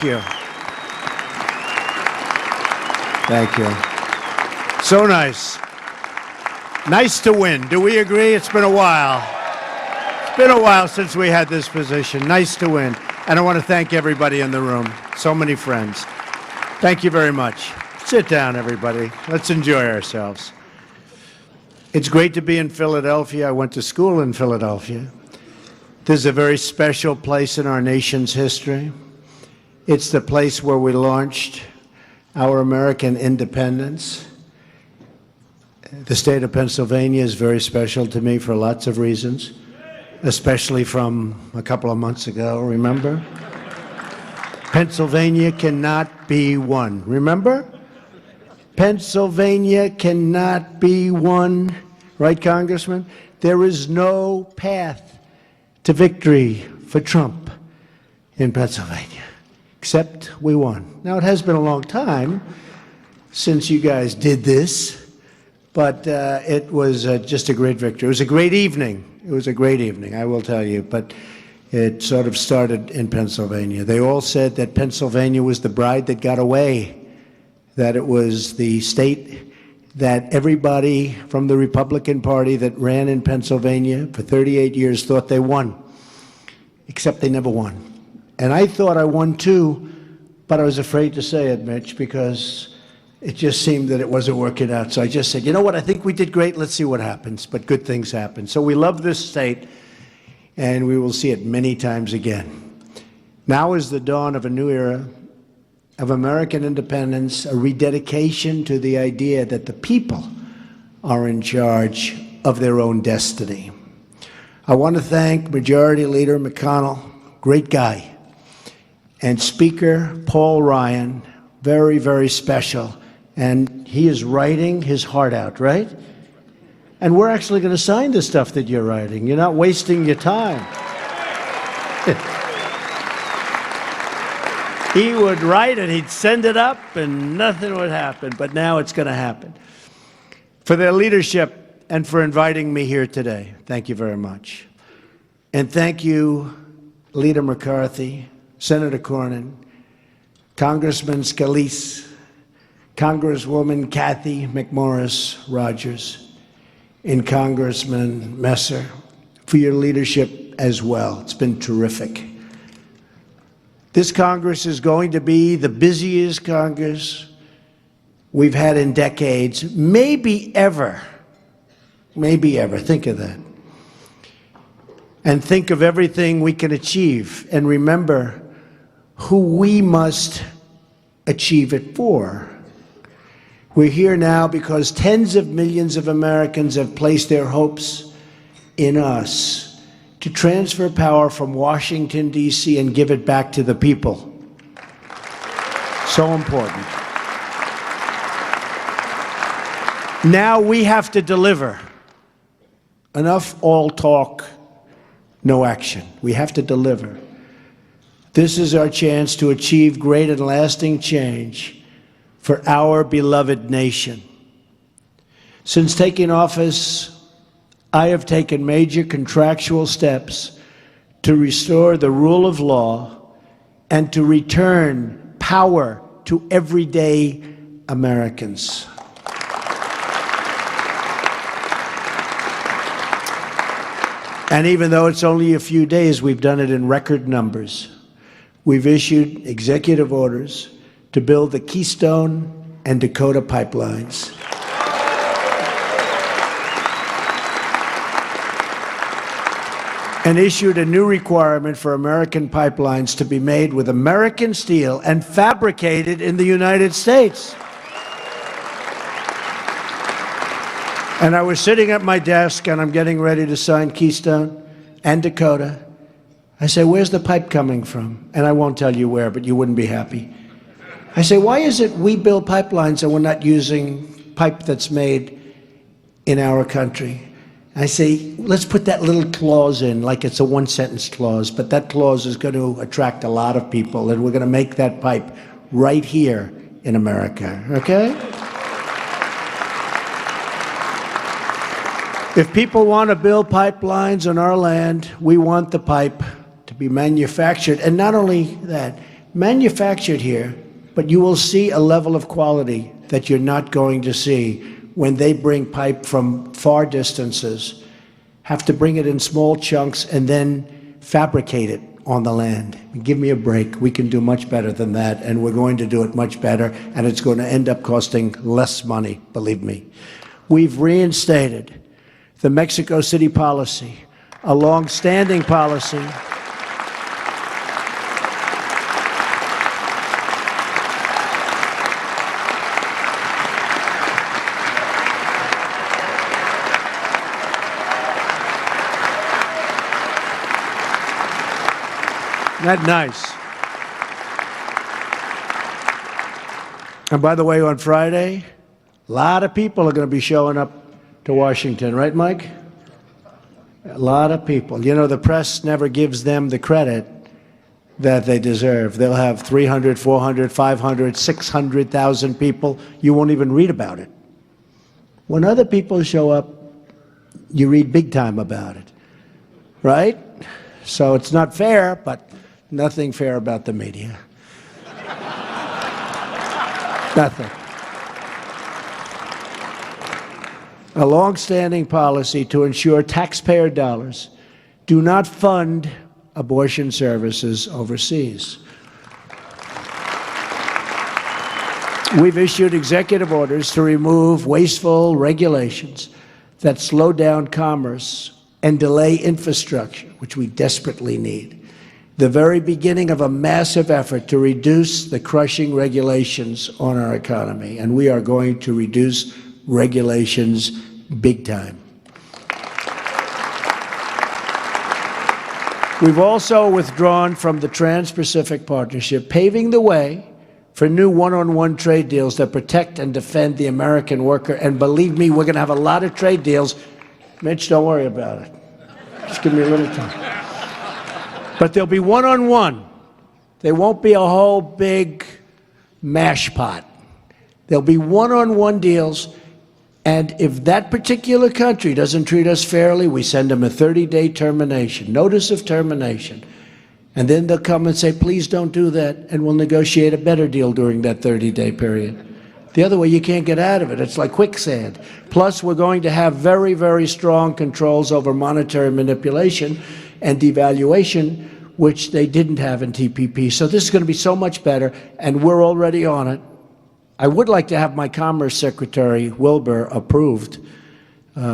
you. Thank you. So nice. Nice to win. Do we agree? It's been a while. It's been a while since we had this position. Nice to win. And I want to thank everybody in the room. So many friends. Thank you very much. Sit down, everybody. Let's enjoy ourselves. It's great to be in Philadelphia. I went to school in Philadelphia. This is a very special place in our nation's history. It's the place where we launched our American independence. The state of Pennsylvania is very special to me for lots of reasons, especially from a couple of months ago, remember? Pennsylvania cannot be won, remember? Pennsylvania cannot be won, right, Congressman? There is no path to victory for Trump in Pennsylvania, except we won. Now, it has been a long time since you guys did this, but it was just a great victory. It was a great evening. It was a great evening, I will tell you, but it sort of started in Pennsylvania. They all said that Pennsylvania was the bride that got away, that it was the state that everybody from the Republican Party that ran in Pennsylvania for 38 years thought they won, except they never won. And I thought I won too, but I was afraid to say it, Mitch, because it just seemed that it wasn't working out. So I just said, you know what, I think we did great, let's see what happens. But good things happen. So we love this state, and we will see it many times again. Now is the dawn of a new era of American independence, a rededication to the idea that the people are in charge of their own destiny. I want to thank Majority Leader McConnell, great guy, and Speaker Paul Ryan, very, very special. And he is writing his heart out, right? And we're actually going to sign the stuff that you're writing. You're not wasting your time. He would write it, he'd send it up, and nothing would happen. But now it's going to happen. For their leadership and for inviting me here today, thank you very much. And thank you, Leader McCarthy, Senator Cornyn, Congressman Scalise, Congresswoman Kathy McMorris Rogers, and Congressman Messer for your leadership as well. It's been terrific. This Congress is going to be the busiest Congress we've had in decades, maybe ever. Maybe ever. Think of that. And think of everything we can achieve. And remember who we must achieve it for. We're here now because tens of millions of Americans have placed their hopes in us to transfer power from Washington, D.C., and give it back to the people. So important. Now we have to deliver. Enough all talk, no action. We have to deliver. This is our chance to achieve great and lasting change for our beloved nation. Since taking office, I have taken major contractual steps to restore the rule of law and to return power to everyday Americans. And even though it's only a few days, we've done it in record numbers. We've issued executive orders to build the Keystone and Dakota pipelines. And issued a new requirement for American pipelines to be made with American steel and fabricated in the United States. And I was sitting at my desk, and I'm getting ready to sign Keystone and Dakota. I say, where's the pipe coming from? And I won't tell you where, but you wouldn't be happy. I say, why is it we build pipelines and we're not using pipe that's made in our country? I say, let's put that little clause in, like it's a one-sentence clause, but that clause is going to attract a lot of people, and we're going to make that pipe right here in America, okay? If people want to build pipelines on our land, we want the pipe to be manufactured. And not only that, manufactured here, but you will see a level of quality that you're not going to see when they bring pipe from far distances, have to bring it in small chunks and then fabricate it on the land. Give me a break. We can do much better than that, and we're going to do it much better, and it's going to end up costing less money, believe me. We've reinstated the Mexico City policy, a long-standing policy Not nice. And by the way, on Friday, a lot of people are going to be showing up to Washington, right, Mike? A lot of people. You know, the press never gives them the credit that they deserve. They'll have 300, 400, 500, 600,000 people. You won't even read about it. When other people show up, you read big time about it, right? So it's not fair, but nothing fair about the media. Nothing. A long-standing policy to ensure taxpayer dollars do not fund abortion services overseas. We've issued executive orders to remove wasteful regulations that slow down commerce and delay infrastructure, which we desperately need. The very beginning of a massive effort to reduce the crushing regulations on our economy, and we are going to reduce regulations big time. We've also withdrawn from the Trans-Pacific Partnership, paving the way for new one-on-one trade deals that protect and defend the American worker. And believe me, we're going to have a lot of trade deals. Mitch, don't worry about it. Just give me a little time. But there'll be one-on-one. There won't be a whole big mash pot. There'll be one-on-one deals, and if that particular country doesn't treat us fairly, we send them a 30-day termination, notice of termination. And then they'll come and say, please don't do that, and we'll negotiate a better deal during that 30-day period. The other way, you can't get out of it. It's like quicksand. Plus, we're going to have very, very strong controls over monetary manipulation and devaluation, which they didn't have in TPP. So this is going to be so much better, and we're already on it. I would like to have my Commerce Secretary, Wilbur, approved,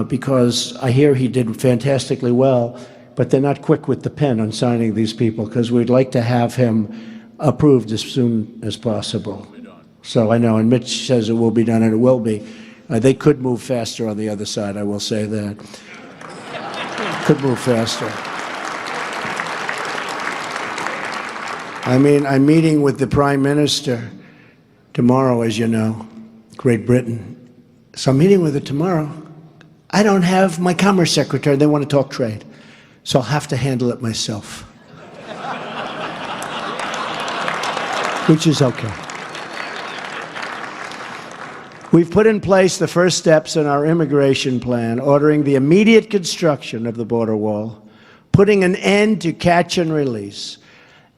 because I hear he did fantastically well, but they're not quick with the pen on signing these people, because we'd like to have him approved as soon as possible. So I know, and Mitch says it will be done, and it will be. They could move faster on the other side, I will say that. Could move faster. I mean, I'm meeting with the Prime Minister tomorrow, as you know, Great Britain. So I'm meeting with her tomorrow. I don't have my Commerce Secretary. They want to talk trade. So I'll have to handle it myself. Which is okay. We've put in place the first steps in our immigration plan, ordering the immediate construction of the border wall, putting an end to catch and release,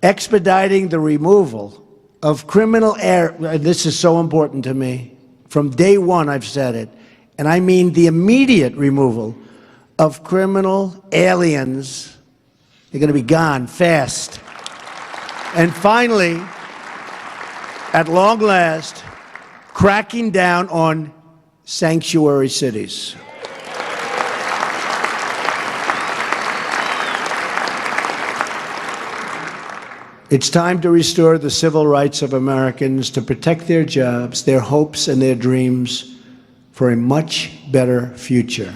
expediting the removal of criminal this is so important to me. From day one, I've said it, and I mean the immediate removal of criminal aliens. They're going to be gone fast. And finally, at long last, cracking down on sanctuary cities. It's time to restore the civil rights of Americans, to protect their jobs, their hopes, and their dreams for a much better future.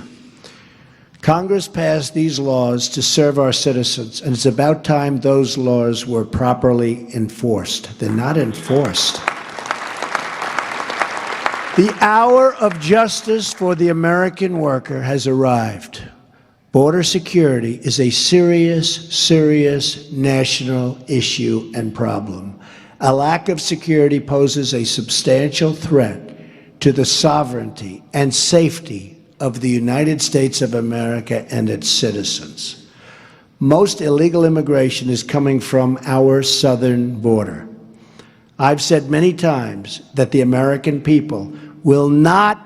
Congress passed these laws to serve our citizens, and it's about time those laws were properly enforced. They're not enforced. The hour of justice for the American worker has arrived. Border security is a serious, serious national issue and problem. A lack of security poses a substantial threat to the sovereignty and safety of the United States of America and its citizens. Most illegal immigration is coming from our southern border. I've said many times that the American people will not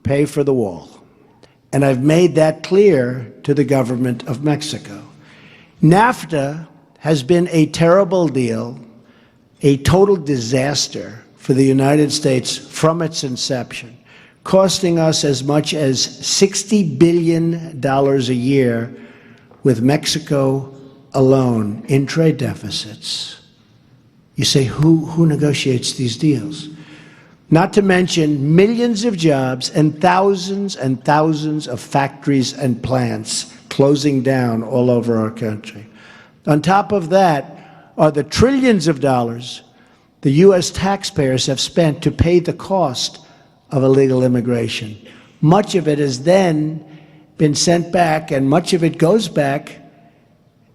pay for the wall. And I've made that clear to the government of Mexico. NAFTA has been a terrible deal, a total disaster for the United States from its inception, costing us as much as $60 billion a year with Mexico alone in trade deficits. You say, who negotiates these deals? Not to mention millions of jobs and thousands of factories and plants closing down all over our country. On top of that are the trillions of dollars the U.S. taxpayers have spent to pay the cost of illegal immigration. Much of it has then been sent back, and much of it goes back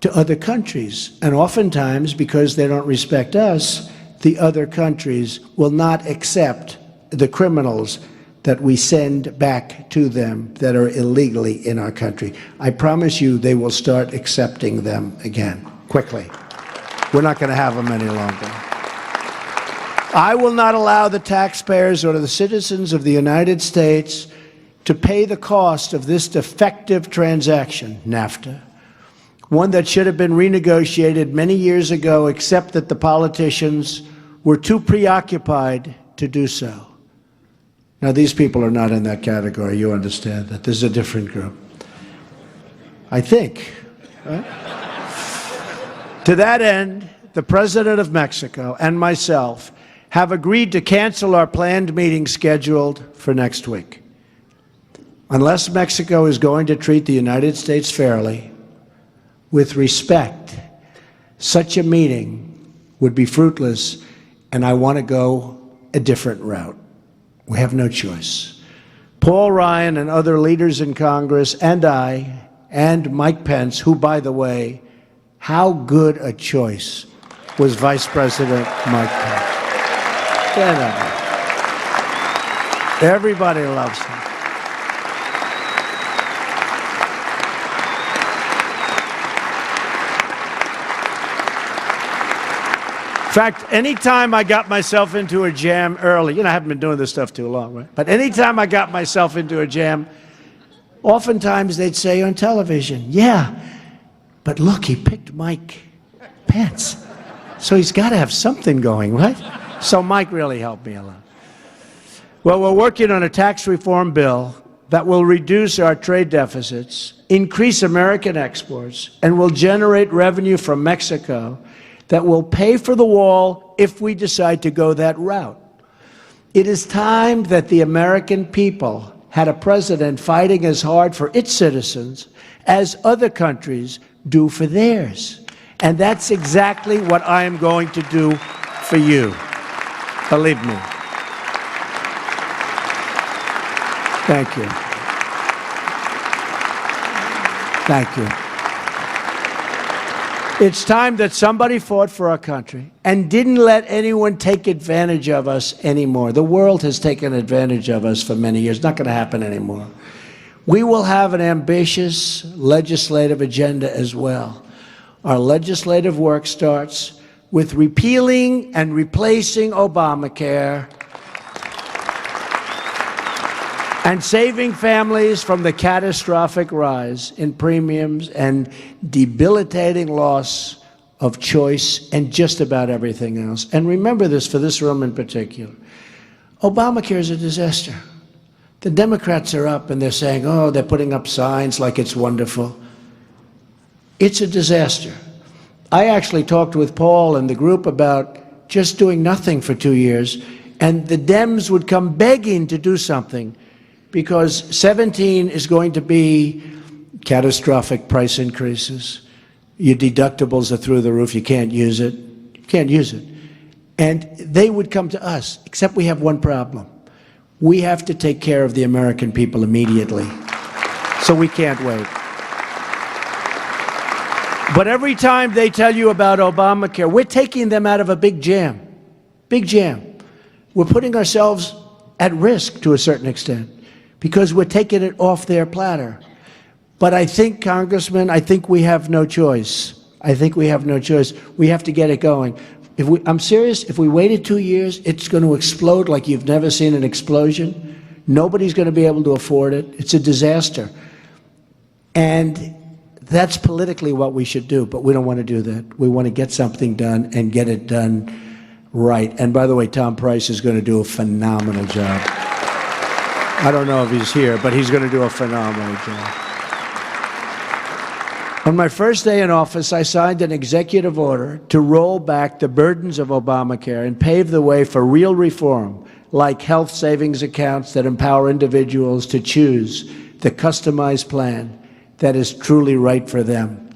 to other countries. And oftentimes, because they don't respect us, the other countries will not accept the criminals that we send back to them that are illegally in our country. I promise you they will start accepting them again, quickly. We're not going to have them any longer. I will not allow the taxpayers or the citizens of the United States to pay the cost of this defective transaction, NAFTA, one that should have been renegotiated many years ago, except that the politicians were too preoccupied to do so. Now, these people are not in that category. You understand that. This is a different group. I think. Right? To that end, the President of Mexico and myself have agreed to cancel our planned meeting scheduled for next week. Unless Mexico is going to treat the United States fairly, with respect, such a meeting would be fruitless, and I want to go a different route. We have no choice. Paul Ryan and other leaders in Congress and I and Mike Pence, who, by the way, how good a choice was Vice President Mike Pence. Everybody loves him. In fact, anytime I got myself into a jam early, I haven't been doing this stuff too long, right? But anytime I got myself into a jam, oftentimes they'd say on television, yeah, but look, he picked Mike Pence. So he's got to have something going, right? So Mike really helped me a lot. Well, we're working on a tax reform bill that will reduce our trade deficits, increase American exports, and will generate revenue from Mexico that will pay for the wall if we decide to go that route. It is time that the American people had a president fighting as hard for its citizens as other countries do for theirs. And that's exactly what I am going to do for you. Believe me. Thank you. Thank you. It's time that somebody fought for our country and didn't let anyone take advantage of us anymore. The world has taken advantage of us for many years. Not going to happen anymore. We will have an ambitious legislative agenda as well. Our legislative work starts with repealing and replacing Obamacare and saving families from the catastrophic rise in premiums and debilitating loss of choice and just about everything else. And remember this for this room in particular. Obamacare is a disaster. The Democrats are up and they're saying, oh, they're putting up signs like it's wonderful. It's a disaster. I actually talked with Paul and the group about just doing nothing for 2 years, and the Dems would come begging to do something, because 17 is going to be catastrophic price increases. Your deductibles are through the roof. You can't use it. You can't use it. And they would come to us, except we have one problem. We have to take care of the American people immediately. So we can't wait. But every time they tell you about Obamacare, we're taking them out of a big jam. Big jam. We're putting ourselves at risk to a certain extent, because we're taking it off their platter. But I think, Congressman, I think we have no choice. I think we have no choice. We have to get it going. I'm serious, if we waited 2 years, it's going to explode like you've never seen an explosion. Nobody's going to be able to afford it. It's a disaster. And that's politically what we should do, but we don't want to do that. We want to get something done and get it done right. And by the way, Tom Price is going to do a phenomenal job. I don't know if he's here, but he's going to do a phenomenal job. On my first day in office, I signed an executive order to roll back the burdens of Obamacare and pave the way for real reform, like health savings accounts that empower individuals to choose the customized plan that is truly right for them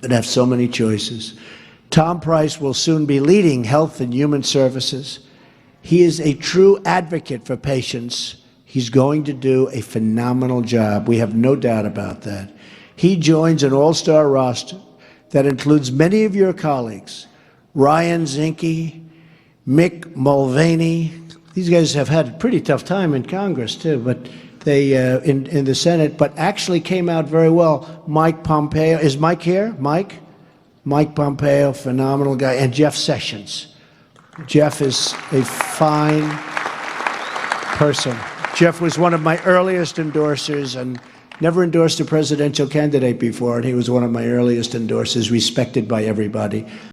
and have so many choices. Tom Price will soon be leading Health and Human Services. He is a true advocate for patients. He's going to do a phenomenal job. We have no doubt about that. He joins an all-star roster that includes many of your colleagues, Ryan Zinke, Mick Mulvaney. These guys have had a pretty tough time in Congress, too, but they in the Senate, but actually came out very well. Mike Pompeo. Is Mike here? Mike? Mike Pompeo, phenomenal guy. And Jeff Sessions. Jeff is a fine person. Jeff was one of my earliest endorsers and never endorsed a presidential candidate before, and he was one of my earliest endorsers, respected by everybody.